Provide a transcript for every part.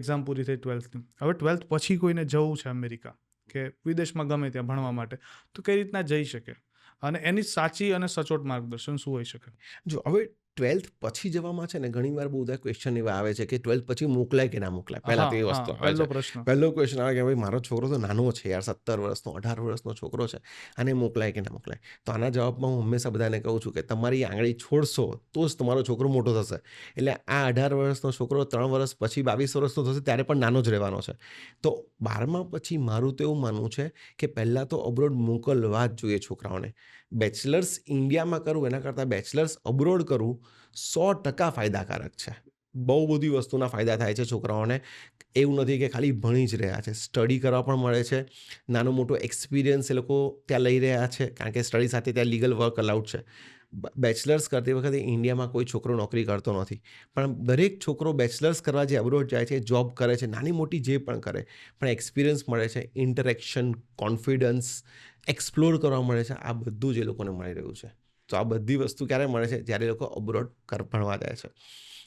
Exam પૂરી થઈ 12th હવે 12th પછી કોઈને જવું છે અમેરિકા કે વિદેશમાં ગમે ત્યાં ભણવા માટે, તો કઈ રીતના જઈ શકે અને એની સાચી અને સચોટ માર્ગદર્શન શું હોઈ શકે? જો હવે 12th પછી જવામાં છે ને ઘણીવાર બહુ બધા ક્વેશ્ચન એવા આવે છે કે 12th પછી મોકલાય કે ના મોકલાય. પહેલા તો એ હા, વસ્તુ આવે પહેલો છે. પ્રશ્ન. પહેલો ક્વેશ્ચન આવે કે ભાઈ મારો છોકરો તો નાનો છે યાર, 17 વર્ષનો 18 વર્ષનો છોકરો છે, આને મોકલાય કે ના મોકલાય. તો આના જવાબમાં હું હંમેશા બધાને કહું છું કે તમારી આંગળી છોડશો તો જ તમારો છોકરો મોટો થશે. એટલે આ 18 વર્ષનો છોકરો 3 વર્ષ પછી 22 વર્ષનો થશે ત્યારે પણ નાનો જ રહેવાનો છે. તો 12મા પછી મારું તો એવું માનવું છે કે પહેલાં તો અબ્રોડ મોકલવા જ જોઈએ છોકરાઓને. બેચલર્સ ઇન્ડિયામાં કરવું એના કરતાં બેચલર્સ અબ્રોડ કરવું 100% ફાયદાકારક છે. બહુ બધી વસ્તુના ફાયદા થાય છે છોકરાઓને. એવું નથી કે ખાલી ભણી જ રહ્યા છે, સ્ટડી કરવા પણ મળે છે, નાનો મોટો એક્સપિરિયન્સ એ લોકો ત્યાં લઈ રહ્યા છે, કારણ કે સ્ટડી સાથે ત્યાં લીગલ વર્ક અલાઉડ છે. બેચલર્સ કરતી વખતે ઇન્ડિયામાં કોઈ છોકરો નોકરી કરતો નથી, પણ દરેક છોકરો બેચલર્સ કરવા જે અબ્રોડ જાય છે, જોબ કરે છે, નાની મોટી જે પણ કરે, પણ એક્સપિરિયન્સ મળે છે, ઇન્ટરેક્શન, કોન્ફિડન્સ, એક્સપ્લોર કરવા મળે છે. આ બધું જ એ લોકોને મળી રહ્યું છે. તો આ બધી વસ્તુ ક્યારે મળે છે? જ્યારે લોકો અબ્રોડ ભણવા જાય છે.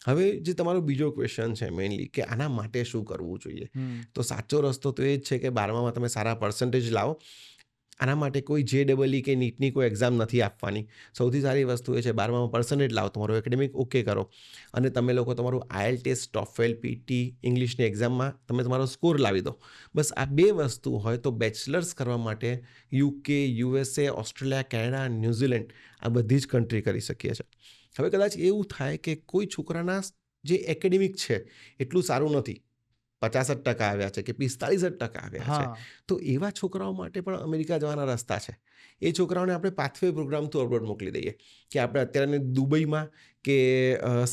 હવે જે તમારો બીજો ક્વેશ્ચન છે મેઇનલી કે આના માટે શું કરવું જોઈએ, તો સાચો રસ્તો તો એ જ છે કે 12મામાં તમે સારા પર્સન્ટેજ લાવો. આના માટે કોઈ JEE કે નીટની કોઈ એક્ઝામ નથી આપવાની. સૌથી સારી વસ્તુ એ છે 12મામાં પર્સન્ટેજ લાવો, તમારું એકેડેમિક ઓકે કરો અને તમે લોકો તમારું IELTS, TOEFL, PT, ઇંગ્લિશની એક્ઝામમાં તમે તમારો સ્કોર લાવી દો. બસ આ 2 વસ્તુ હોય તો બેચલર્સ કરવા માટે UK, USA, Australia, Canada, New Zealand આ બધી જ કન્ટ્રી કરી શકીએ છીએ. હવે કદાચ એવું થાય કે કોઈ છોકરાના જે એકેડેમિક છે એટલું સારું નથી, 50% આવ્યા છે કે 45% આવ્યા છે, હા, તો એવા છોકરાઓ માટે પણ અમેરિકા જવાના રસ્તા છે. એ છોકરાઓને આપણે પાથવે પ્રોગ્રામ થ્રુ અબ્રોડ મોકલી દઈએ કે આપણે અત્યારે દુબઈમાં કે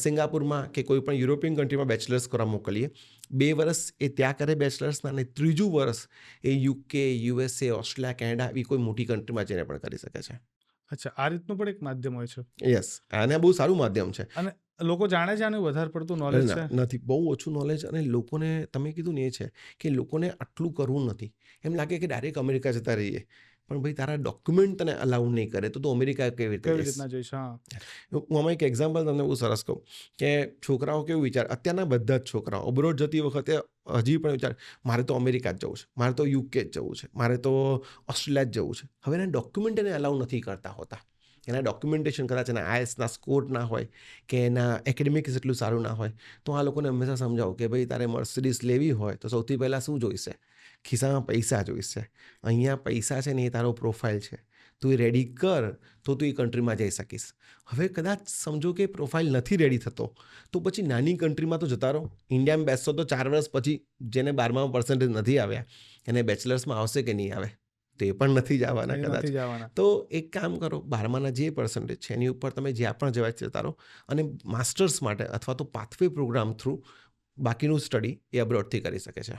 સિંગાપુરમાં કે કોઈ પણ યુરોપિયન કન્ટ્રીમાં બેચલર્સ કરવા મોકલીએ. 2 વર્ષ એ ત્યાં કરે બેચલર્સના, અને 3જું વર્ષ એ UK, USA, ઓસ્ટ્રેલિયા, કેનેડા એવી કોઈ મોટી કન્ટ્રીમાં જઈને પણ કરી શકે છે. અચ્છા, આ રીતનું પણ એક માધ્યમ હોય છે યસ, આને બહુ સારું માધ્યમ છે. અને લોકો જાણે છે આનું વધારે પડતું અરે નોલેજ ના, છે? નથી. બહુ ઓછું નોલેજ, અને લોકોને તમે કીધું ને એ છે કે લોકોને આટલું કરવું નથી. એમ લાગે કે ડાયરેક્ટ અમેરિકા જતા રહીએ. પણ ભાઈ તારા ડોક્યુમેન્ટ તને અલાઉ નહીં કરે તો તું અમેરિકા કેવી રીતે કેવી જઈશ? રીતના જઈશ? હા. હું આમાં એક એક્ઝામ્પલ તમને બહુ સરસ કહું કે છોકરાઓ કેવું વિચાર, અત્યારના બધા જ છોકરાઓ અબ્રોડ જતી વખતે હજી પણ વિચાર, મારે તો અમેરિકા જ જવું છે, મારે તો UK જ જવું છે, મારે તો ઓસ્ટ્રેલિયા જ જવું છે. હવે એના ડોક્યુમેન્ટ એને અલાઉ નથી કરતા હોતા. એના ડોક્યુમેન્ટેશન કદાચ એના IELTSના સ્કોર ના હોય કે એના એકેડેમિક્સ એટલું સારું ના હોય, તો આ લોકોને હંમેશા સમજાવો કે ભાઈ તારે મર્સિડીઝ લેવી હોય તો સૌથી પહેલાં શું જોઈશે? ખિસ્સામાં પૈસા જોઈશે. અહીંયા પૈસા છે ને એ તારો પ્રોફાઇલ છે. તું એ રેડી કર તો તું એ કન્ટ્રીમાં જઈ શકીશ. હવે કદાચ સમજો કે પ્રોફાઇલ નથી રેડી થતો, તો પછી નાની કન્ટ્રીમાં તો જતા રહો. ઇન્ડિયામાં બેસશો તો 4 વર્ષ પછી જેને 12માં પર્સન્ટેજ નથી આવ્યા એને બેચલર્સમાં આવશે કે નહીં આવે? તો એ પણ નથી જવાના એ કદાચ. નથી જવાના. તો એક કામ કરો, 12માના જે પર્સન્ટેજ છે એની ઉપર તમે જ્યાં પણ જવા જતા રહો, અને માસ્ટર્સ માટે અથવા તો પાથવે પ્રોગ્રામ થ્રુ બાકીનું સ્ટડી એ અબ્રોડથી કરી શકે છે.